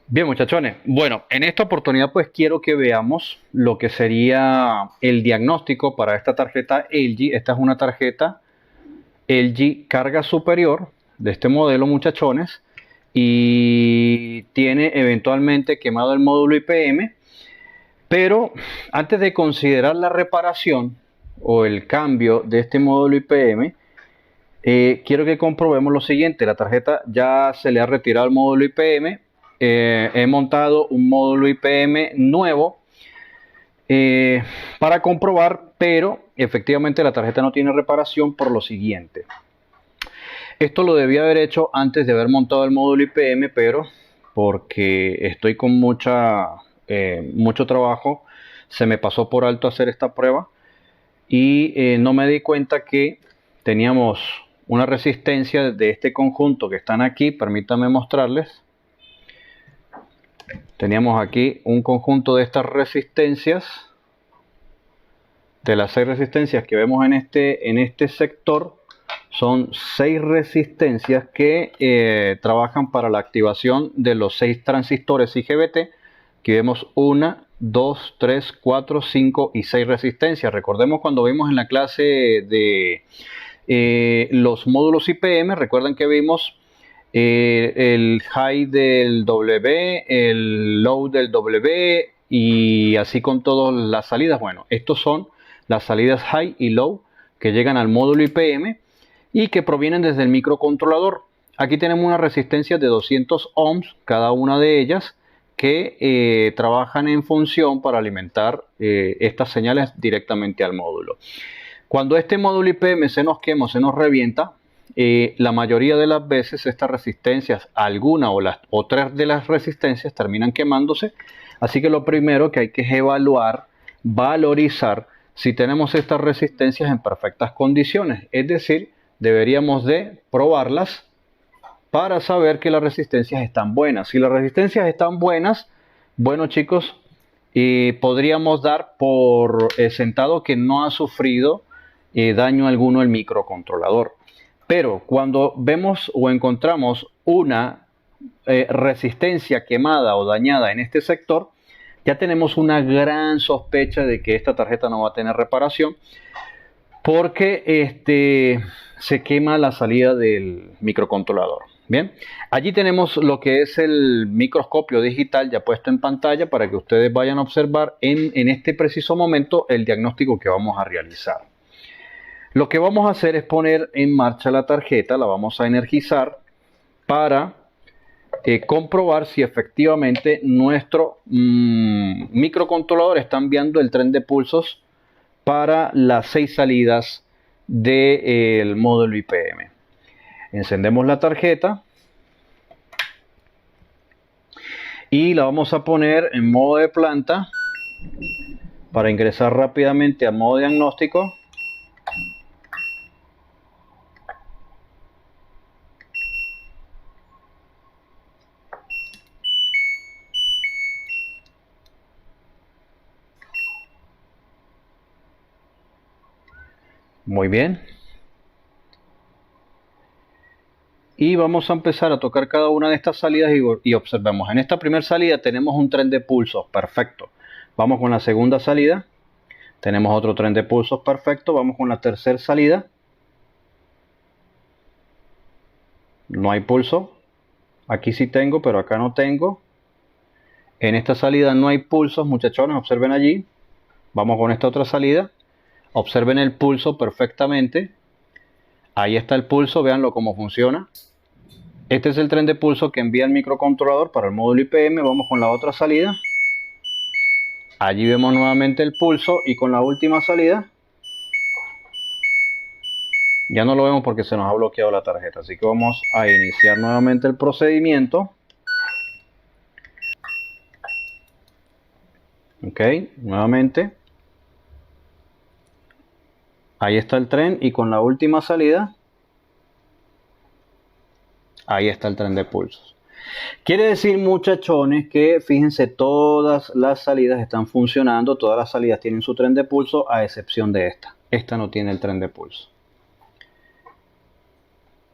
Bien, muchachones. Bueno, en esta oportunidad pues quiero que veamos lo que sería el diagnóstico para esta tarjeta LG. Esta es una tarjeta LG carga superior de este modelo, muchachones, y tiene eventualmente quemado el módulo IPM. Pero antes de considerar la reparación o el cambio de este módulo IPM, quiero que comprobemos lo siguiente. La tarjeta ya se le ha retirado el módulo IPM. He montado un módulo IPM nuevo para comprobar, pero efectivamente la tarjeta no tiene reparación por lo siguiente. Esto lo debía haber hecho antes de haber montado el módulo IPM, pero porque estoy con mucho trabajo, se me pasó por alto hacer esta prueba y no me di cuenta que teníamos una resistencia de este conjunto que están aquí. Permítanme mostrarles. Teníamos aquí un conjunto de estas resistencias, de las 6 resistencias que vemos en este sector. Son 6 resistencias que trabajan para la activación de los 6 transistores IGBT. Aquí vemos 1, 2, 3, 4, 5 y 6 resistencias. Recordemos cuando vimos en la clase de los módulos IPM, recuerdan que vimos el high del W, el low del W y así con todas las salidas. Bueno, estos son las salidas high y low que llegan al módulo IPM y que provienen desde el microcontrolador. Aquí tenemos una resistencia de 200 ohms cada una de ellas que trabajan en función para alimentar estas señales directamente al módulo. Cuando este módulo IPM se nos quema o se nos revienta, la mayoría de las veces estas resistencias, alguna o 3 de las resistencias terminan quemándose. Así que lo primero que hay que es evaluar, valorizar si tenemos estas resistencias en perfectas condiciones. Es decir, deberíamos de probarlas para saber que las resistencias están buenas. Si las resistencias están buenas, bueno chicos, podríamos dar por sentado que no ha sufrido daño alguno el microcontrolador. Pero cuando vemos o encontramos una resistencia quemada o dañada en este sector, ya tenemos una gran sospecha de que esta tarjeta no va a tener reparación, porque se quema la salida del microcontrolador. Bien, allí tenemos lo que es el microscopio digital ya puesto en pantalla para que ustedes vayan a observar en este preciso momento el diagnóstico que vamos a realizar. Lo que vamos a hacer es poner en marcha la tarjeta, la vamos a energizar para comprobar si efectivamente nuestro microcontrolador está enviando el tren de pulsos para las 6 salidas del módulo IPM. Encendemos la tarjeta y la vamos a poner en modo de planta para ingresar rápidamente al modo diagnóstico. Muy bien. Y vamos a empezar a tocar cada una de estas salidas y observemos. En esta primera salida tenemos un tren de pulsos, perfecto. Vamos con la segunda salida. Tenemos otro tren de pulsos, perfecto. Vamos con la tercera salida. No hay pulso. Aquí sí tengo, pero acá no tengo. En esta salida no hay pulsos, muchachones, observen allí. Vamos con esta otra salida. Observen el pulso perfectamente. Ahí está el pulso, véanlo cómo funciona. Este es el tren de pulso que envía el microcontrolador para el módulo IPM. Vamos con la otra salida. Allí vemos nuevamente el pulso y con la última salida ya no lo vemos porque se nos ha bloqueado la tarjeta. Así que vamos a iniciar nuevamente el procedimiento. Ok, nuevamente. Ahí está el tren y con la última salida, ahí está el tren de pulsos. Quiere decir, muchachones, que fíjense, todas las salidas están funcionando, todas las salidas tienen su tren de pulso a excepción de esta. Esta no tiene el tren de pulso.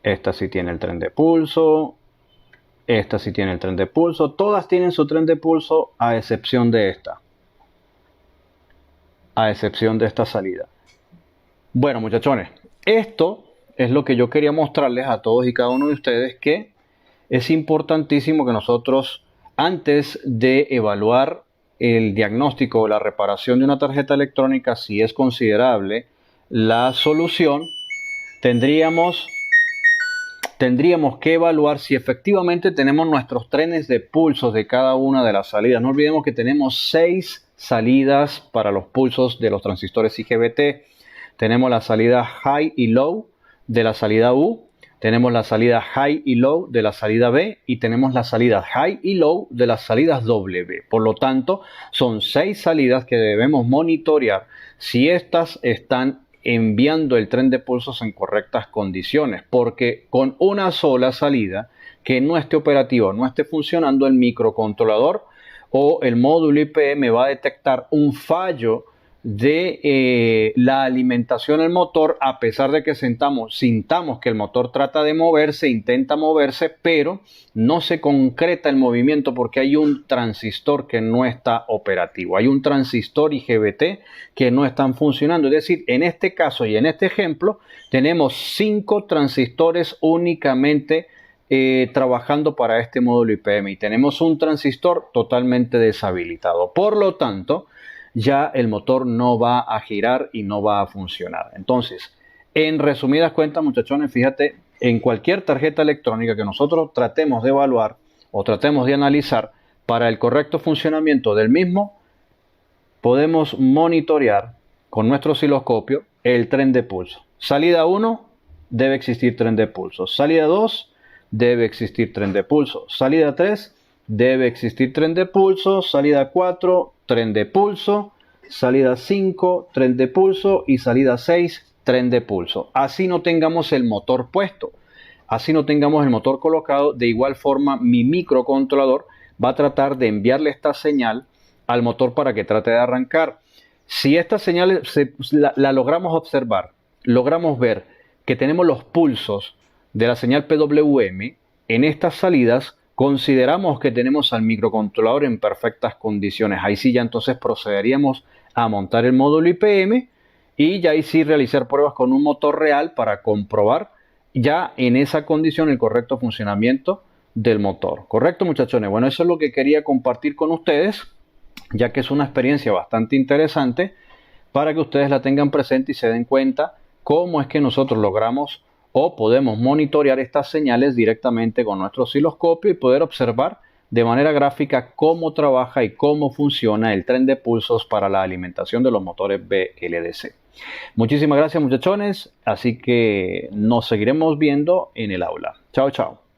Esta sí tiene el tren de pulso. Esta sí tiene el tren de pulso. Todas tienen su tren de pulso a excepción de esta. A excepción de esta salida. Bueno, muchachones, esto es lo que yo quería mostrarles a todos y cada uno de ustedes, que es importantísimo que nosotros, antes de evaluar el diagnóstico o la reparación de una tarjeta electrónica, si es considerable la solución, tendríamos que evaluar si efectivamente tenemos nuestros trenes de pulsos de cada una de las salidas. No olvidemos que tenemos 6 salidas para los pulsos de los transistores IGBT. Tenemos la salida high y low de la salida U, tenemos la salida high y low de la salida B y tenemos la salida high y low de las salidas W. Por lo tanto, son 6 salidas que debemos monitorear si estas están enviando el tren de pulsos en correctas condiciones, porque con una sola salida que no esté operativa, no esté funcionando, el microcontrolador o el módulo IPM va a detectar un fallo de la alimentación del motor, a pesar de que sintamos que el motor trata de moverse, intenta moverse, pero no se concreta el movimiento porque hay un transistor que no está operativo, hay un transistor IGBT que no están funcionando. Es decir, en este caso y en este ejemplo tenemos 5 transistores únicamente trabajando para este módulo IPM y tenemos un transistor totalmente deshabilitado. Por lo tanto, ya el motor no va a girar y no va a funcionar. Entonces, en resumidas cuentas, muchachones, fíjate, en cualquier tarjeta electrónica que nosotros tratemos de evaluar o tratemos de analizar, para el correcto funcionamiento del mismo, podemos monitorear con nuestro osciloscopio el tren de pulso. Salida 1, debe existir tren de pulso. Salida 2, debe existir tren de pulso. Salida 3, debe existir tren de pulso. Salida 4, tren de pulso. Salida 5, tren de pulso. Y salida 6, tren de pulso. Así no tengamos el motor puesto, así no tengamos el motor colocado. De igual forma, mi microcontrolador va a tratar de enviarle esta señal al motor para que trate de arrancar. Si esta señal la logramos observar, logramos ver que tenemos los pulsos de la señal PWM en estas salidas, consideramos que tenemos al microcontrolador en perfectas condiciones. Ahí sí ya entonces procederíamos a montar el módulo IPM y ya ahí sí realizar pruebas con un motor real para comprobar ya en esa condición el correcto funcionamiento del motor. ¿Correcto, muchachones? Bueno, eso es lo que quería compartir con ustedes, ya que es una experiencia bastante interesante para que ustedes la tengan presente y se den cuenta cómo es que nosotros logramos o podemos monitorear estas señales directamente con nuestro osciloscopio y poder observar de manera gráfica cómo trabaja y cómo funciona el tren de pulsos para la alimentación de los motores BLDC. Muchísimas gracias, muchachones, así que nos seguiremos viendo en el aula. Chao, chao.